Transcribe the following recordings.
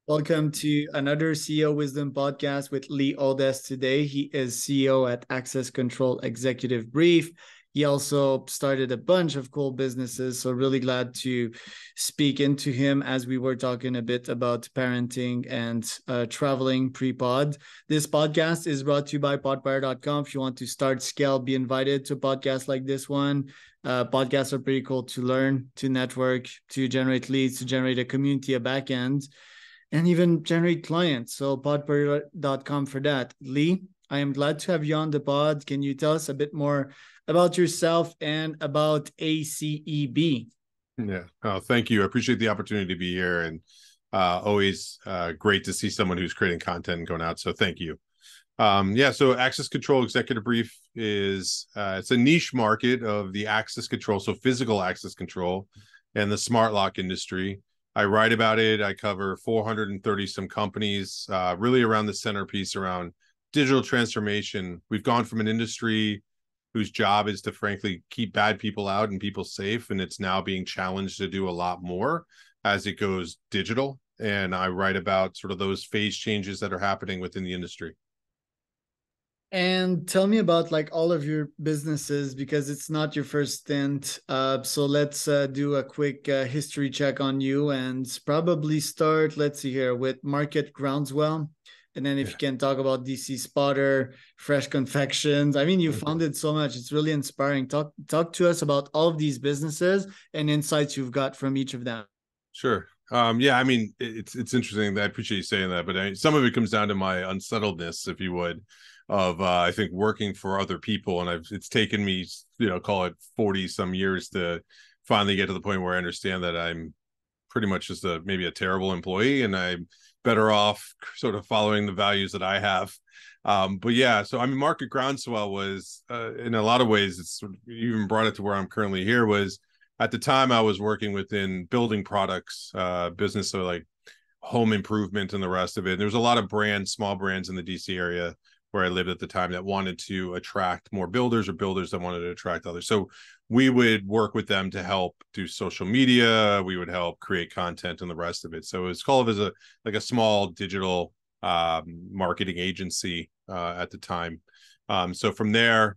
Welcome to another CEO Wisdom podcast with Lee Odess today. He is CEO at Access Control Executive Brief. He also started a bunch of cool businesses. So really glad to speak into him as we were talking a bit about parenting and traveling pre-pod. This podcast is brought to you by podfire.com. If you want to start, scale, be invited to a podcast like this one. Podcasts are pretty cool to learn, to network, to generate leads, to generate a community, a backend, and even generate clients. So podpar.com for that. Lee, I am glad to have you on the pod. Can you tell us a bit more about yourself and about ACEB? Yeah. Oh, thank you. I appreciate the opportunity to be here, and always great to see someone who's creating content and going out. So thank you. So Access Control Executive Brief is it's a niche market of the access control, so physical access control and the smart lock industry. I write about it. I cover 430 some companies, really around the centerpiece around digital transformation. We've gone from an industry whose job is to frankly keep bad people out and people safe, and it's now being challenged to do a lot more as it goes digital. And I write about sort of those phase changes that are happening within the industry. And tell me about like all of your businesses, because it's not your first stint. So let's do a quick history check on you and probably start, let's see here, with Market Groundswell. And then if you can talk about DC Spotter, Fresh Confections. I mean, you founded so much. It's really inspiring. Talk to us about all of these businesses and insights you've got from each of them. Sure. I mean, it's interesting. I appreciate you saying that, but some of it comes down to my unsettledness, if you would, of I think working for other people, and it's taken me, call it 40 some years to finally get to the point where I understand that I'm pretty much just maybe a terrible employee, and I'm better off sort of following the values that I have. So I mean, Market Groundswell was in a lot of ways, it's sort of, even brought it to where I'm currently here, was at the time I was working within building products business, so like home improvement and the rest of it. There was a lot of small brands in the DC area where I lived at the time that wanted to attract more builders, or builders that wanted to attract others. So we would work with them to help do social media. We would help create content and the rest of it. So it was called as a small digital marketing agency at the time. So from there,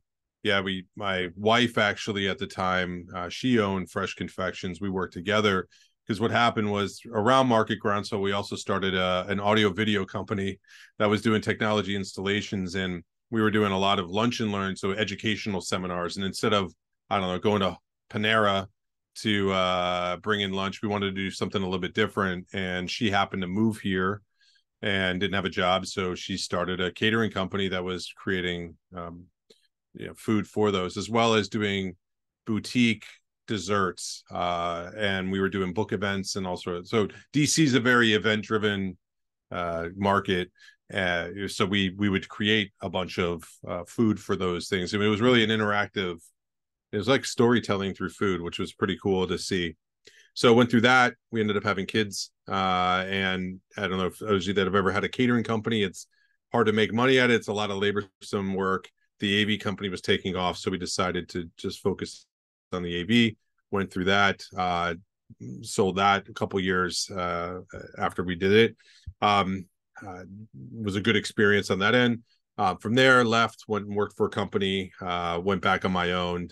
my wife actually at the time, she owned Fresh Confections. We worked together because what happened was around Market Groundswell, we also started an audio video company that was doing technology installations, and we were doing a lot of lunch and learn, so educational seminars. And instead of, I don't know, going to Panera to bring in lunch, we wanted to do something a little bit different. And she happened to move here and didn't have a job, so she started a catering company that was creating food for those, as well as doing boutique desserts, and we were doing book events and all sorts. So DC is a very event driven market, so we would create a bunch of food for those things. I mean, it was really it was like storytelling through food, which was pretty cool to see. So went through that. We ended up having kids, and I don't know if those of you that have ever had a catering company, it's hard to make money at it. It's a lot of laborsome work. The AV company was taking off, so we decided to just focus on the AV. Went through that, sold that a couple years after we did it. Was a good experience on that end. From there, left, went and worked for a company, went back on my own.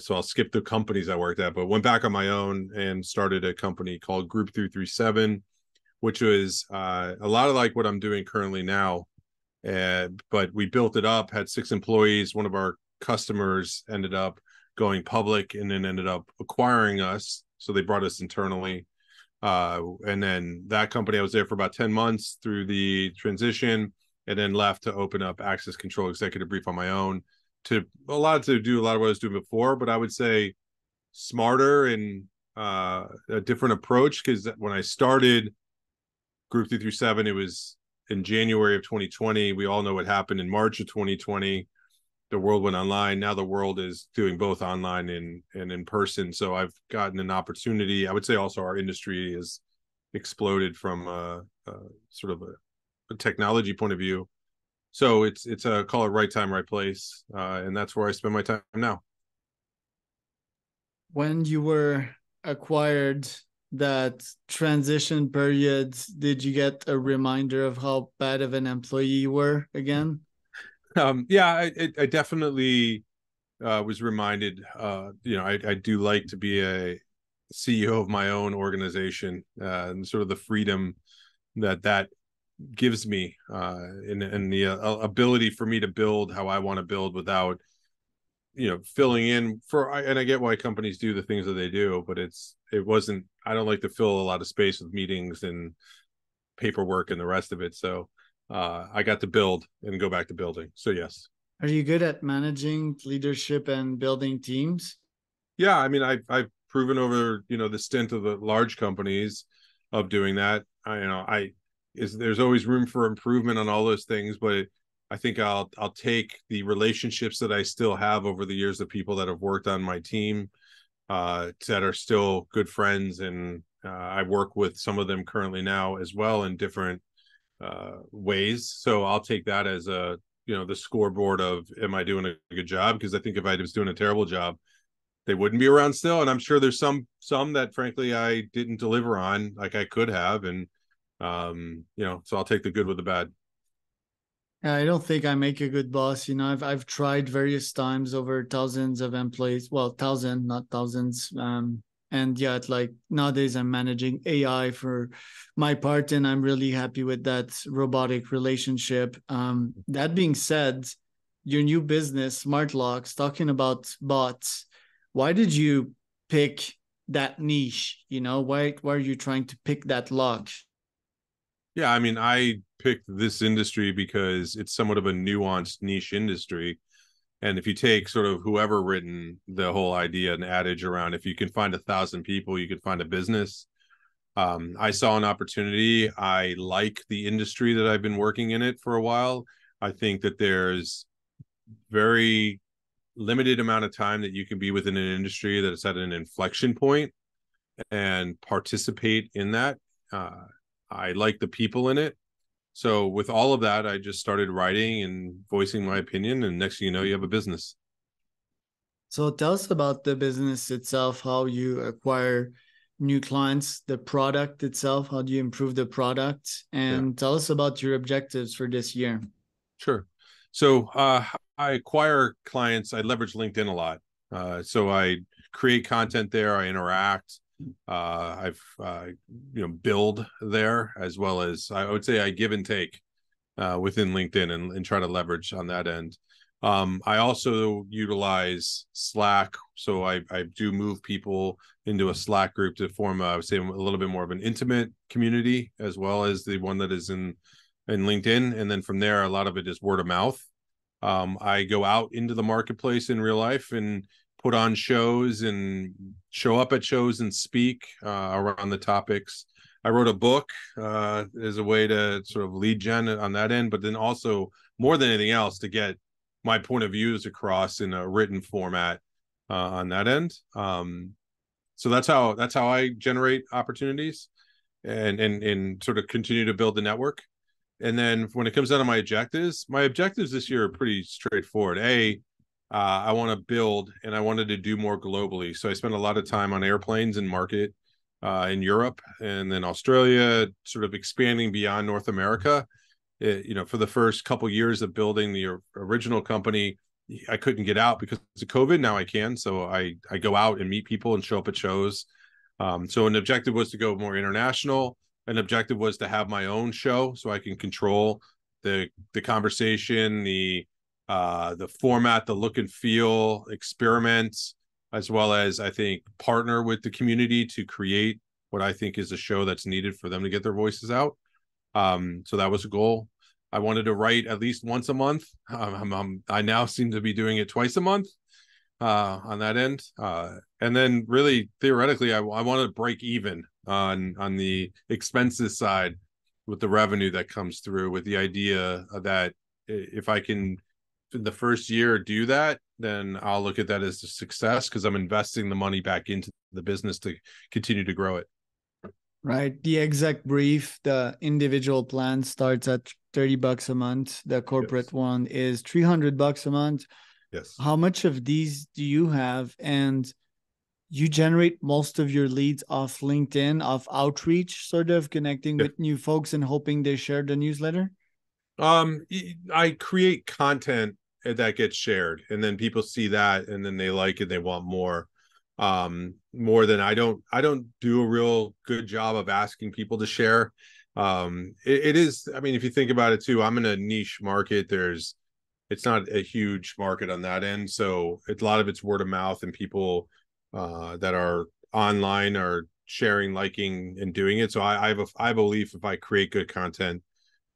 So I'll skip the companies I worked at, but went back on my own and started a company called Group 337, which was a lot of like what I'm doing currently now. But we built it up, had 6 employees. One of our customers ended up going public and then ended up acquiring us. So they brought us internally. And then that company, I was there for about 10 months through the transition, and then left to open up Access Control Executive Brief on my own to do a lot of what I was doing before, but I would say smarter and a different approach. Because when I started Group 337, it was in January of 2020. We all know what happened in March of 2020. The world went online. Now the world is doing both online and in person. So I've gotten an opportunity. I would say also our industry has exploded from sort of a technology point of view. So it's a call it right time, right place. And that's where I spend my time now. When you were acquired, that transition period, did you get a reminder of how bad of an employee you were again? Yeah, I definitely was reminded. I do like to be a CEO of my own organization, and sort of the freedom that gives me, and the ability for me to build how I want to build without filling in for. And I get why companies do the things that they do, but it wasn't. I don't like to fill a lot of space with meetings and paperwork and the rest of it. So I got to build and go back to building. So yes. Are you good at managing leadership and building teams? Yeah, I mean, I've proven over the stint of the large companies of doing that. There's always room for improvement on all those things, but I think I'll take the relationships that I still have over the years of people that have worked on my team, that are still good friends, and I work with some of them currently now as well in different ways. So I'll take that as the scoreboard of, am I doing a good job? Because I think if I was doing a terrible job, they wouldn't be around still. And I'm sure there's some that frankly I didn't deliver on like I could have. And so I'll take the good with the bad. I don't think I make a good boss. I've tried various times over thousands of employees. Well, thousand, not thousands. And yeah, it's like nowadays I'm managing AI for my part, and I'm really happy with that robotic relationship. That being said, your new business, Smart Locks, talking about bots, why did you pick that niche? Why are you trying to pick that lock? Yeah, I mean, I picked this industry because it's somewhat of a nuanced niche industry. And if you take sort of whoever written the whole idea and adage around, if you can find 1,000 people, you can find a business. I saw an opportunity. I like the industry that I've been working in it for a while. I think that there's very limited amount of time that you can be within an industry that is at an inflection point and participate in that. I like the people in it. So with all of that, I just started writing and voicing my opinion. And next thing you know, you have a business. So tell us about the business itself, how you acquire new clients, the product itself, how do you improve the product, Yeah, and tell us about your objectives for this year. sure. So I acquire clients. I leverage LinkedIn a lot. So I create content there. I interact. I've build there, as well as I would say I give and take within LinkedIn, and try to leverage on that end. I also utilize Slack. So I do move people into a Slack group to form, I would say, a little bit more of an intimate community, as well as the one that is in LinkedIn. And then from there, a lot of it is word of mouth. I go out into the marketplace in real life and put on shows and show up at shows and speak around the topics. I wrote a book as a way to sort of lead gen on that end, but then also, more than anything else, to get my point of views across in a written format on that end. So that's how I generate opportunities and sort of continue to build the network. And then when it comes down to my objectives this year are pretty straightforward. I want to build, and I wanted to do more globally. So I spent a lot of time on airplanes and market in Europe, and then Australia, sort of expanding beyond North America. For the first couple years of building the original company, I couldn't get out because of COVID. Now I can. So I go out and meet people and show up at shows. So an objective was to go more international. An objective was to have my own show so I can control the conversation, the format, the look and feel, experiments, as well as, I think, partner with the community to create what I think is a show that's needed for them to get their voices out. So that was a goal. I wanted to write at least once a month. I now seem to be doing it twice a month on that end. And then really theoretically, I want to break even on the expenses side with the revenue that comes through, with the idea that if I can, in the first year, do that, then I'll look at that as a success, because I'm investing the money back into the business to continue to grow it. Right. The exec brief, the individual plan starts at $30 a month. The corporate Yes. one is $300 a month. Yes. How much of these do you have? And You generate most of your leads off LinkedIn, off outreach, sort of connecting Yeah. with new folks and hoping they share the newsletter? I create content that gets shared, and then people see that, and then they like it, they want more. More than I don't do a real good job of asking people to share. It is, I mean, if you think about it too, I'm in a niche market. It's not a huge market on that end, so a lot of it's word of mouth, and people that are online are sharing, liking, and doing it. So I believe if I create good content,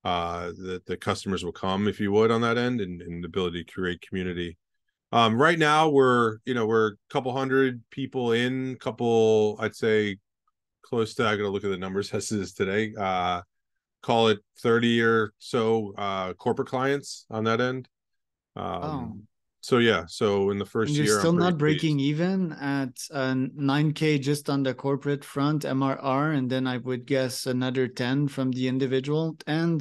the customers will come, if you would, on that end, and the ability to create community. Right now we're a couple hundred people in, couple, I'd say close to, I gotta look at the numbers as it is today. Call it 30 or so corporate clients on that end. Oh, So yeah, so in the and first you're year I'm still pretty not pleased. breaking even at 9K just on the corporate front MRR, and then I would guess another 10 from the individual, and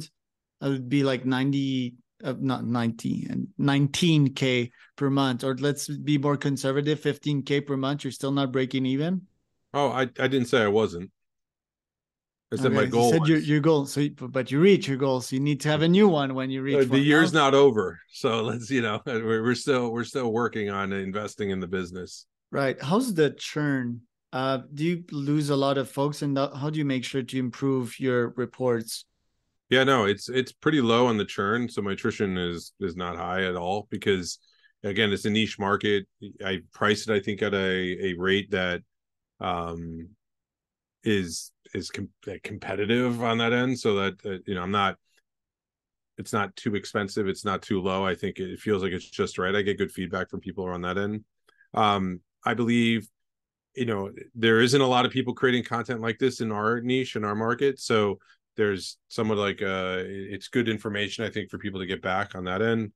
it would be like 90, not 90, and 19K per month, or let's be more conservative, 15K per month. You're still not breaking even. Oh, I didn't say I wasn't. I said my Okay, you goal said was. your goal, so but you reach your goal, so you need to have a new one when you reach The one. year's No, not over, so let's, we're still working on investing in the business. right? How's the churn? Do you lose a lot of folks, and how do you make sure to improve your reports? Yeah, no, it's pretty low on the churn, so my attrition is not high at all, because again, it's a niche market. I price it, I think, at a rate that um competitive on that end, so that I'm not, it's not too expensive, it's not too low. I think it feels like it's just right. I get good feedback from people on that end. I believe, there isn't a lot of people creating content like this in our niche, in our market, so there's somewhat like it's good information, I think, for people to get back on that end.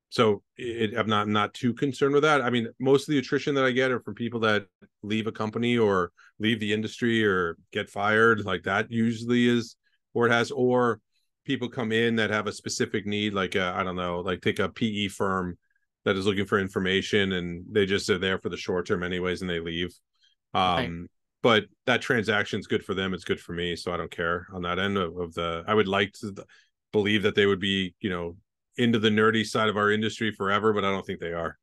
So I'm not too concerned with that. I mean, most of the attrition that I get are from people that leave a company or leave the industry or get fired, like that usually is where it has, or people come in that have a specific need, like I don't know, like take a PE firm that is looking for information, and they just are there for the short term anyways, and they leave. Right. But that transaction's good for them, it's good for me, so I don't care on that end of the. I would like to believe that they would be, into the nerdy side of our industry forever, but I don't think they are.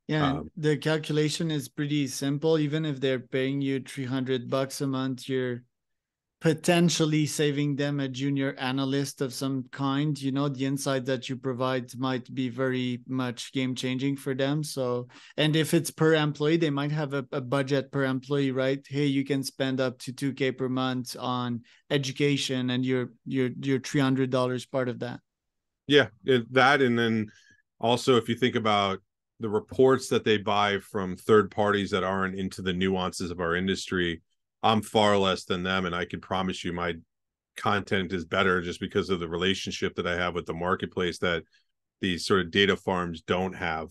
Yeah, and Um, the calculation is pretty simple. Even if they're paying you $300 a month, you're potentially saving them a junior analyst of some kind. The insight that you provide might be very much game changing for them. So, and if it's per employee, they might have a budget per employee, right? Hey, you can spend up to 2K per month on education, and your $300 part of that. yeah, that, and then also if you think about the reports that they buy from third parties that aren't into the nuances of our industry, I'm far less than them, and I can promise you my content is better just because of the relationship that I have with the marketplace that these sort of data farms don't have.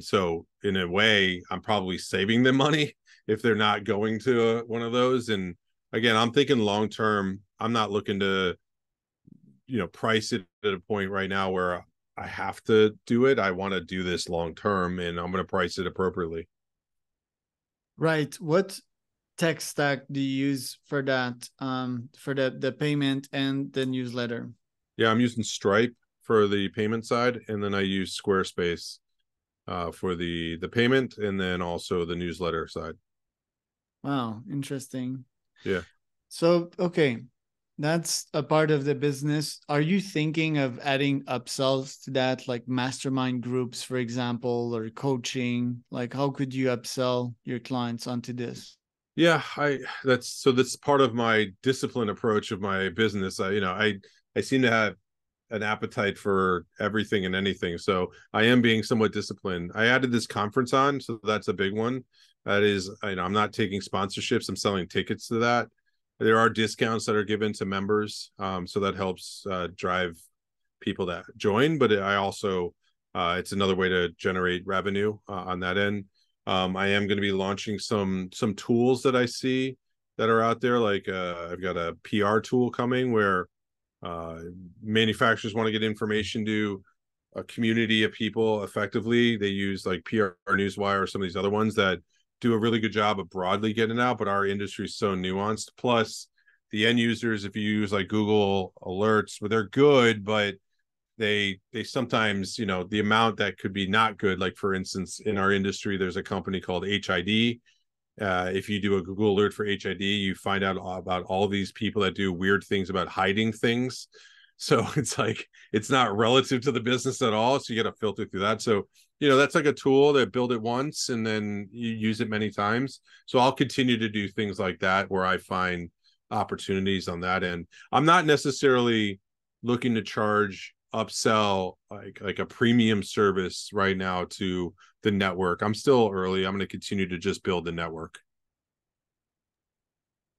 So in a way, I'm probably saving them money if they're not going to one of those. And again, I'm thinking long term. I'm not looking to, price it at a point right now where I have to do it. I want to do this long term, and I'm going to price it appropriately. Right. What tech stack do you use for that? For the payment and the newsletter? Yeah, I'm using Stripe for the payment side, and then I use Squarespace for the payment, and then also the newsletter side. Wow, interesting. Yeah. So, okay, that's a part of the business. Are you thinking of adding upsells to that, like mastermind groups, for example, or coaching? Like, how could you upsell your clients onto this? Yeah, that's part of my discipline approach of my business. I seem to have an appetite for everything and anything. So I am being somewhat disciplined. I added this conference on, so that's a big one. That is, I'm not taking sponsorships. I'm selling tickets to that. There are discounts that are given to members, so that helps drive people that join. But I also, it's another way to generate revenue on that end. I am going to be launching some tools that I see that are out there. Like I've got a PR tool coming where uh, manufacturers want to get information to a community of people effectively. They use like PR Newswire or some of these other ones that do a really good job of broadly getting it out, but our industry is so nuanced. Plus, the end users, if you use like Google alerts, well, they're good, but they sometimes, you know, the amount that could be not good. Like for instance, in our industry, there's a company called HID. If you do a Google alert for HID, you find out about all these people that do weird things about hiding things. So it's like it's not relative to the business at all. So you got to filter through that. So, you know, that's like a tool that build it once and then you use it many times. So I'll continue to do things like that where I find opportunities on that end. I'm not necessarily looking to charge upsell like a premium service right now to the network. I'm still early. I'm going to continue to just build the network.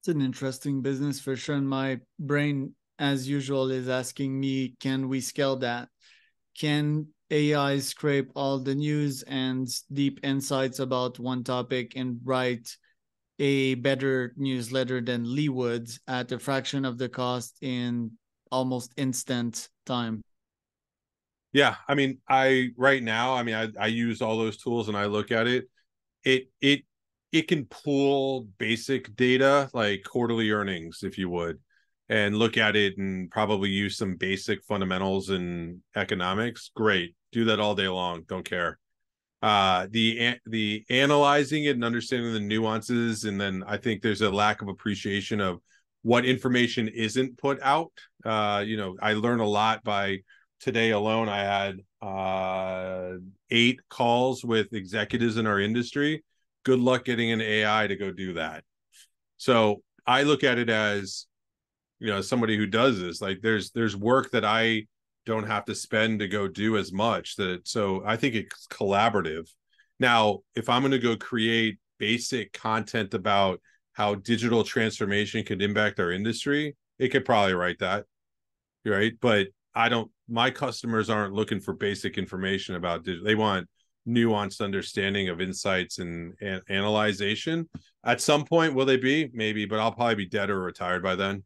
It's an interesting business for sure. And my brain, as usual, is asking me, can we scale that? Can AI scrape all the news and deep insights about one topic and write a better newsletter than Lee would at a fraction of the cost in almost instant time? Yeah, I mean, right now, I mean, I use all those tools and I look at it. It can pull basic data like quarterly earnings, if you would, and look at it and probably use some basic fundamentals in economics. Great, do that all day long. Don't care. The analyzing it and understanding the nuances, and then I think there's a lack of appreciation of what information isn't put out. You know, I learned a lot by today alone. I had 8 calls with executives in our industry. Good luck getting an AI to go do that. So I look at it as, you know, as somebody who does this, like there's work that I don't have to spend to go do as much. That so I think it's collaborative. Now, if I'm going to go create basic content about how digital transformation could impact our industry, it could probably write that, right? But I don't. My customers aren't looking for basic information about digital. They want nuanced understanding of insights and analyzation. At some point, will they be? Maybe, but I'll probably be dead or retired by then.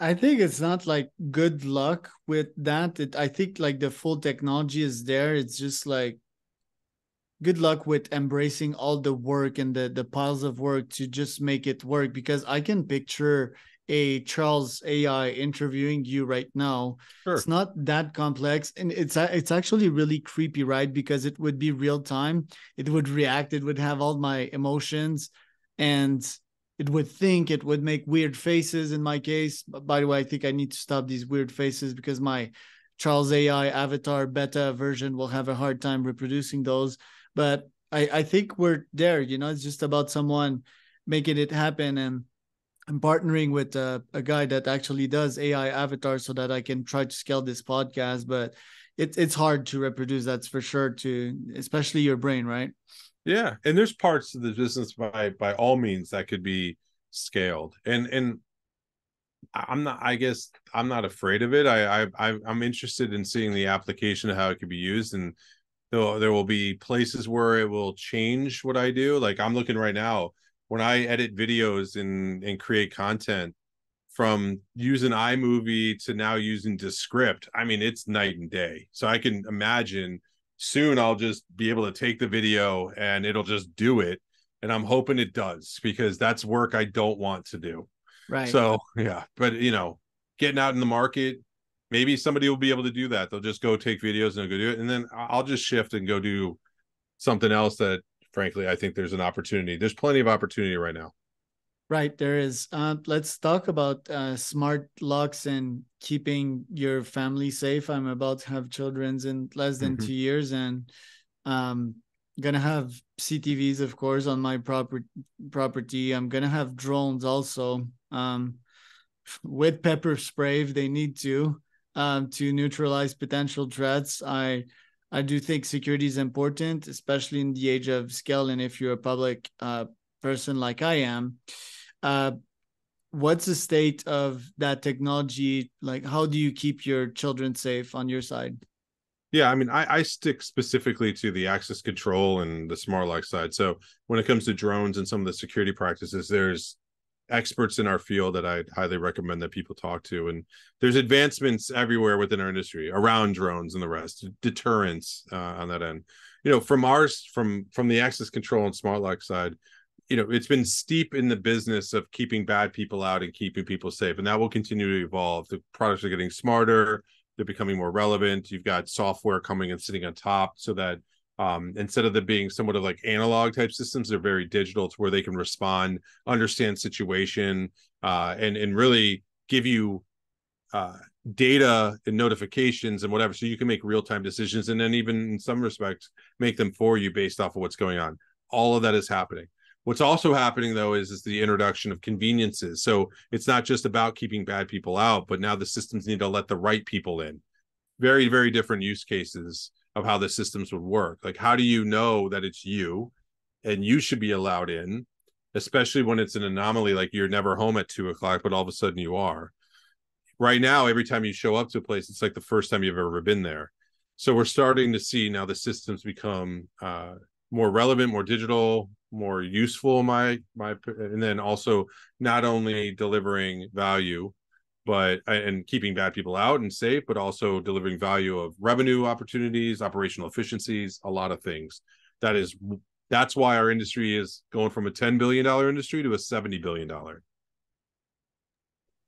I think it's not like good luck with that. I think like the full technology is there. It's just like good luck with embracing all the work and the piles of work to just make it work, because I can picture a Charles AI interviewing you right now. Sure. It's not that complex, and it's actually really creepy, right? Because it would be real time. It would react, it would have all my emotions, and it would think, it would make weird faces in my case. By the way, I think I need to stop these weird faces because my Charles AI avatar beta version will have a hard time reproducing those. But I think we're there, you know, it's just about someone making it happen. And I'm partnering with a guy that actually does AI avatars so that I can try to scale this podcast. But it's hard to reproduce, that's for sure, to especially your brain, right? Yeah, and there's parts of the business by all means that could be scaled, and I'm not. I guess I'm not afraid of it. I'm interested in seeing the application of how it could be used, and there will be places where it will change what I do. Like I'm looking right now when I edit videos and create content, from using iMovie to now using Descript. I mean, it's night and day. So I can imagine soon I'll just be able to take the video and it'll just do it. And I'm hoping it does, because that's work I don't want to do. Right. So yeah, but you know, getting out in the market, maybe somebody will be able to do that. They'll just go take videos and go do it. And then I'll just shift and go do something else that frankly, I think there's an opportunity. There's plenty of opportunity right now. Right, there is. Let's talk about smart locks and keeping your family safe. I'm about to have children's in less than 2 years, and um, gonna have CTVs, of course, on my property. I'm gonna have drones also, with pepper spray if they need to neutralize potential threats. I do think security is important, especially in the age of scale, and if you're a public person like I am. uh what's the state of that technology? Like, how do you keep your children safe on your side? Yeah, I mean, I stick specifically to the access control and the smart lock side. So when it comes to drones and some of the security practices, there's experts in our field that I'd highly recommend that people talk to. And there's advancements everywhere within our industry around drones and the rest, deterrence on that end. From the access control and smart lock side, it's been steep in the business of keeping bad people out and keeping people safe, and that will continue to evolve. The products are getting smarter, they're becoming more relevant. You've got software coming and sitting on top, so that instead of them being somewhat of like analog type systems, they're very digital, to where they can respond, understand situation, and really give you data and notifications and whatever, so you can make real-time decisions, and then even in some respects make them for you based off of what's going on. All of that is happening. What's also happening, though, is the introduction of conveniences. So it's not just about keeping bad people out, but now the systems need to let the right people in. Very, very different use cases of how the systems would work. Like, how do you know that it's you and you should be allowed in, especially when it's an anomaly, like you're never home at 2:00, but all of a sudden you are. Right now, every time you show up to a place, it's like the first time you've ever been there. So we're starting to see now the systems become more relevant, more digital, more useful, and then also not only delivering value, and keeping bad people out and safe, but also delivering value of revenue opportunities, operational efficiencies, a lot of things. That's why our industry is going from a $10 billion industry to a $70 billion.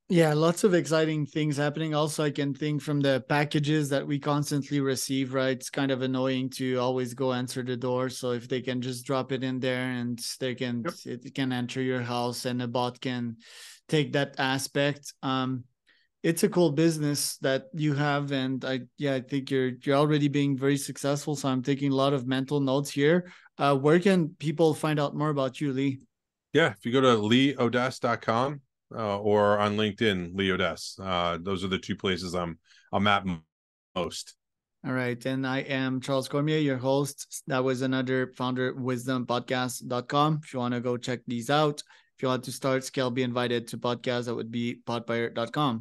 Yeah, lots of exciting things happening. Also, I can think from the packages that we constantly receive, right? It's kind of annoying to always go answer the door. So if they can just drop it in there and it can enter your house and a bot can take that aspect. It's a cool business that you have. And I think you're already being very successful. So I'm taking a lot of mental notes here. Where can people find out more about you, Lee? Yeah, if you go to leeodess.com, or on LinkedIn, Lee Odess. Those are the two places I'm at most. All right. And I am Charles Cormier, your host. That was another founderwisdompodcast.com. If you want to go check these out, if you want to start Scale, be invited to podcast, that would be podpire.com.